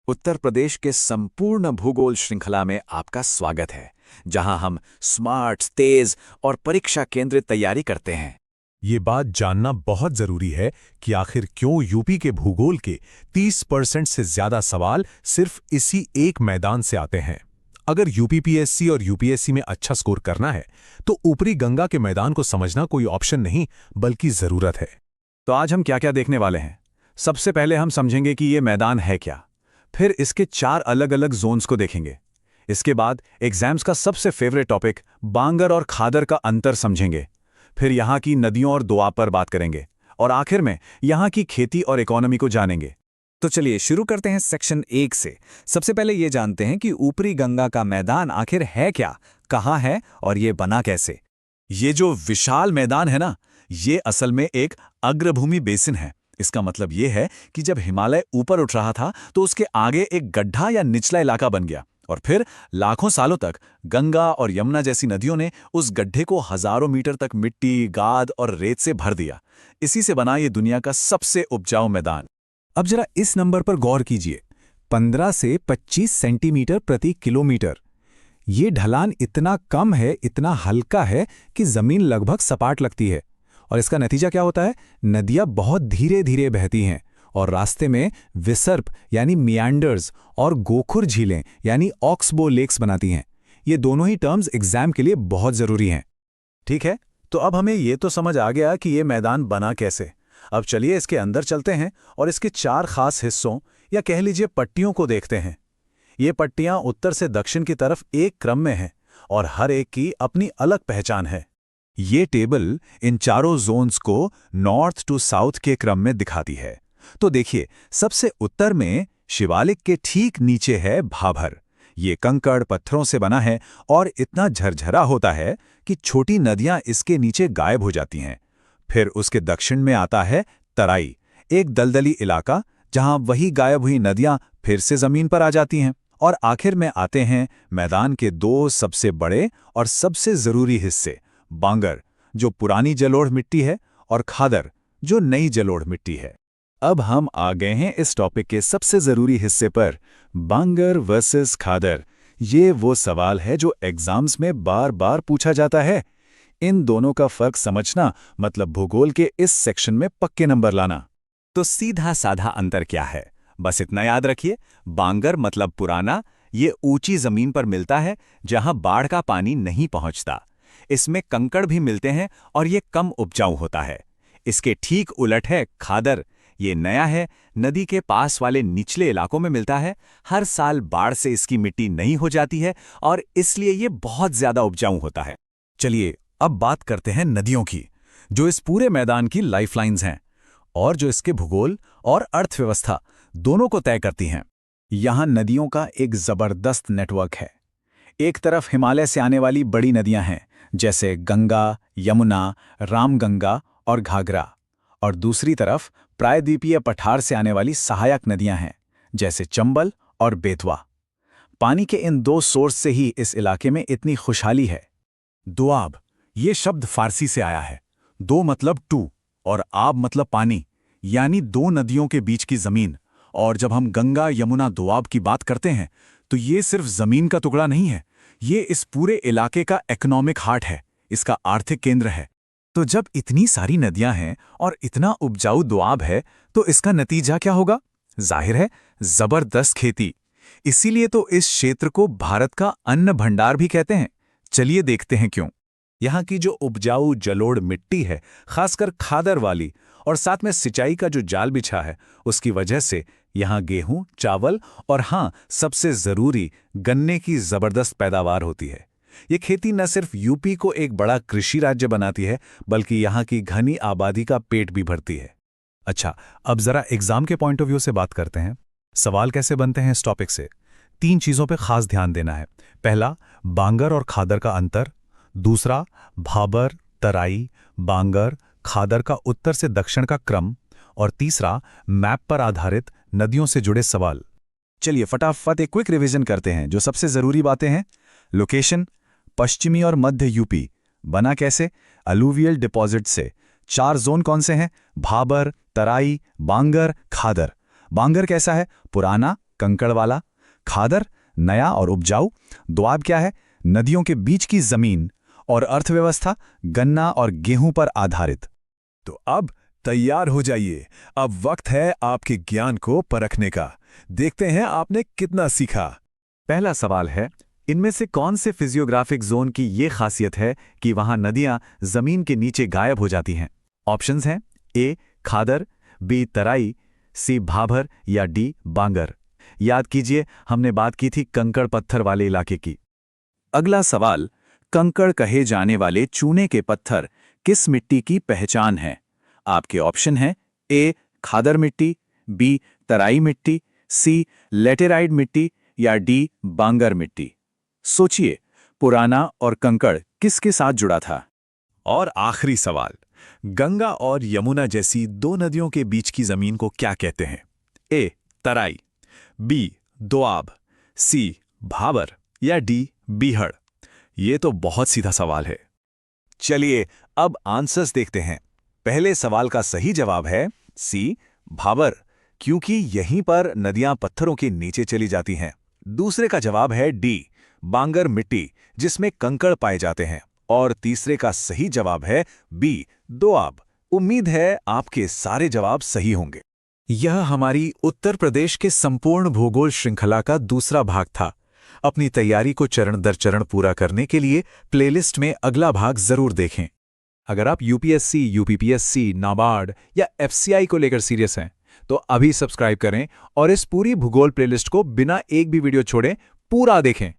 उत्तर प्रदेश के संपूर्ण भूगोल श्रृंखला में आपका स्वागत है, जहां हम स्मार्ट, तेज और परीक्षा केंद्रित तैयारी करते हैं। ये बात जानना बहुत जरूरी है कि आखिर क्यों यूपी के भूगोल के 30% से ज्यादा सवाल सिर्फ इसी एक मैदान से आते हैं। अगर यूपीपीएससी और यूपीएससी में अच्छा स्कोर करना है तो ऊपरी गंगा के मैदान को समझना कोई ऑप्शन नहीं बल्कि जरूरत है। तो आज हम क्या-क्या देखने वाले हैं? सबसे पहले हम समझेंगे कि ये मैदान है क्या, फिर इसके 4 अलग-अलग जोन्स को देखेंगे। इसके बाद एग्जाम्स का सबसे फेवरेट टॉपिक बांगर और खादर का अंतर समझेंगे। फिर यहाँ की नदियों और दोआब पर बात करेंगे और आखिर में यहाँ की खेती और इकोनॉमी को जानेंगे। तो चलिए शुरू करते हैं सेक्शन 1 से। सबसे पहले ये जानते हैं कि ऊपरी गंगा का मैदान आखिर है क्या, कहाँ है और ये बना कैसे। ये जो विशाल मैदान है ना, ये असल में एक अग्रभूमि बेसिन है। इसका मतलब ये है कि जब हिमालय ऊपर उठ रहा था तो उसके आगे एक गड्ढा या निचला इलाका बन गया और फिर लाखों सालों तक गंगा और यमुना जैसी नदियों ने उस गड्ढे को हजारों मीटर तक मिट्टी, गाद और रेत से भर दिया। इसी से बना ये दुनिया का सबसे उपजाऊ मैदान। अब जरा इस नंबर पर गौर कीजिए, 15 से 25 सेंटीमीटर प्रति किलोमीटर। ये ढलान इतना कम है, इतना हल्का है कि जमीन लगभग सपाट लगती है। और इसका नतीजा क्या होता है? नदियां बहुत धीरे धीरे बहती हैं और रास्ते में विसर्प यानी मियांडर्स और गोखुर झीलें यानी ऑक्सबो लेक्स बनाती हैं। ये दोनों ही टर्म्स एग्जाम के लिए बहुत जरूरी हैं। ठीक है, तो अब हमें ये तो समझ आ गया कि ये मैदान बना कैसे। अब चलिए इसके अंदर चलते हैं और इसके 4 खास हिस्सों या कह लीजिए पट्टियों को देखते हैं। ये पट्टियां उत्तर से दक्षिण की तरफ एक क्रम में हैं और हर एक की अपनी अलग पहचान है। ये टेबल इन चारों जोन्स को नॉर्थ टू साउथ के क्रम में दिखाती है। तो देखिए, सबसे उत्तर में शिवालिक के ठीक नीचे है भाभर। ये कंकड़ पत्थरों से बना है और इतना झरझरा होता है कि छोटी नदियां इसके नीचे गायब हो जाती हैं। फिर उसके दक्षिण में आता है तराई, एक दलदली इलाका जहां वही गायब हुई नदियां फिर से जमीन पर आ जाती हैं। और आखिर में आते हैं मैदान के 2 सबसे बड़े और सबसे जरूरी हिस्से, बांगर जो पुरानी जलोढ़ मिट्टी है और खादर जो नई जलोढ़ मिट्टी है। अब हम आ गए हैं इस टॉपिक के सबसे जरूरी हिस्से पर, बांगर वर्सेस खादर। ये वो सवाल है जो एग्जाम्स में बार बार पूछा जाता है। इन दोनों का फर्क समझना मतलब भूगोल के इस सेक्शन में पक्के नंबर लाना। तो सीधा साधा अंतर क्या है? बस इतना याद रखिए, बांगर मतलब पुराना, ये ऊंची जमीन पर मिलता है जहां बाढ़ का पानी नहीं पहुंचता। इसमें कंकड़ भी मिलते हैं और ये कम उपजाऊ होता है। इसके ठीक उलट है खादर। ये नया है, नदी के पास वाले निचले इलाकों में मिलता है। हर साल बाढ़ से इसकी मिट्टी नई हो जाती है और इसलिए ये बहुत ज्यादा उपजाऊ होता है। चलिए अब बात करते हैं नदियों की, जो इस पूरे मैदान की लाइफलाइंस हैं और जो इसके भूगोल और अर्थव्यवस्था दोनों को तय करती हैं। यहाँ नदियों का एक जबरदस्त नेटवर्क है। एक तरफ हिमालय से आने वाली बड़ी नदियां हैं जैसे गंगा, यमुना, रामगंगा और घाघरा, और दूसरी तरफ प्रायद्वीपीय पठार से आने वाली सहायक नदियां हैं जैसे चंबल और बेतवा। पानी के इन 2 सोर्स से ही इस इलाके में इतनी खुशहाली है। दोआब, ये शब्द फारसी से आया है। दो मतलब 2 और आब मतलब पानी, यानी 2 नदियों के बीच की जमीन। और जब हम गंगा, यमुना, दोआब की बात करते हैं तो ये सिर्फ जमीन का टुकड़ा नहीं है, ये इस पूरे इलाके का इकोनॉमिक हार्ट है, इसका आर्थिक केंद्र है। तो जब इतनी सारी नदियां हैं और इतना उपजाऊ दोआब है तो इसका नतीजा क्या होगा? जाहिर है, जबरदस्त खेती। इसीलिए तो इस क्षेत्र को भारत का अन्न भंडार भी कहते हैं। चलिए देखते हैं क्यों। यहाँ की जो उपजाऊ जलोढ़ मिट्टी है, खासकर खादर वाली, और साथ में सिंचाई का जो जाल बिछा है, उसकी वजह से यहाँ गेहूं, चावल और हाँ, सबसे जरूरी गन्ने की जबरदस्त पैदावार होती है। ये खेती न सिर्फ यूपी को एक बड़ा कृषि राज्य बनाती है, बल्कि यहाँ की घनी आबादी का पेट भी भरती है। अच्छा, अब जरा एग्जाम के पॉइंट ऑफ व्यू से बात करते हैं। सवाल कैसे बनते हैं इस टॉपिक से? 3 चीजों पे खास ध्यान देना है। पहला, बांगर और खादर का अंतर। दूसरा, भाबर, तराई, बांगर, खादर का उत्तर से दक्षिण का क्रम। और तीसरा, मैप पर आधारित नदियों से जुड़े सवाल। चलिए फटाफट एक क्विक रिवीजन करते हैं। जो सबसे जरूरी बातें हैं, लोकेशन पश्चिमी और मध्य यूपी, बना कैसे? अलूवियल डिपॉजिट से। 4 जोन कौन से हैं? भाबर, तराई, बांगर, खादर। बांगर कैसा है? पुराना, कंकड़ वाला, खादर नया और उपजाऊ, दोआब क्या है, नदियों के बीच की जमीन, और अर्थव्यवस्था गन्ना और गेहूं पर आधारित। तो अब तैयार हो जाइए, अब वक्त है आपके ज्ञान को परखने का। देखते हैं आपने कितना सीखा। पहला सवाल है, इनमें से कौन से फिजियोग्राफिक जोन की ये खासियत है कि वहां नदियां जमीन के नीचे गायब हो जाती हैं? ऑप्शंस हैं ए खादर, बी तराई, सी भाभर या डी बांगर। याद कीजिए, हमने बात की थी कंकड़ पत्थर वाले इलाके की। अगला सवाल, कंकड़ कहे जाने वाले चूने के पत्थर किस मिट्टी की पहचान है? आपके ऑप्शन हैं ए खादर मिट्टी, बी तराई मिट्टी, सी लेटेराइट मिट्टी या डी बांगर मिट्टी। सोचिए, पुराना और कंकड़ किसके साथ जुड़ा था? और आखिरी सवाल, गंगा और यमुना जैसी दो नदियों के बीच की जमीन को क्या कहते हैं? ए तराई, बी दोआब, सी भाबर या डी बीहड़। ये तो बहुत सीधा सवाल है। चलिए अब आंसर्स देखते हैं। पहले सवाल का सही जवाब है सी भाबर, क्योंकि यहीं पर नदियां पत्थरों के नीचे चली जाती हैं। दूसरे का जवाब है डी बांगर मिट्टी, जिसमें कंकड़ पाए जाते हैं। और तीसरे का सही जवाब है बी दोआब। उम्मीद है आपके सारे जवाब सही होंगे। यह हमारी उत्तर प्रदेश के संपूर्ण भूगोल श्रृंखला का दूसरा भाग था। अपनी तैयारी को चरण दर चरण पूरा करने के लिए प्लेलिस्ट में अगला भाग जरूर देखें। अगर आप यूपीएससी, यूपीपीएससी, नाबार्ड या एफसीआई को लेकर सीरियस हैं, तो अभी सब्सक्राइब करें और इस पूरी भूगोल प्लेलिस्ट को बिना एक भी वीडियो छोड़े पूरा देखें।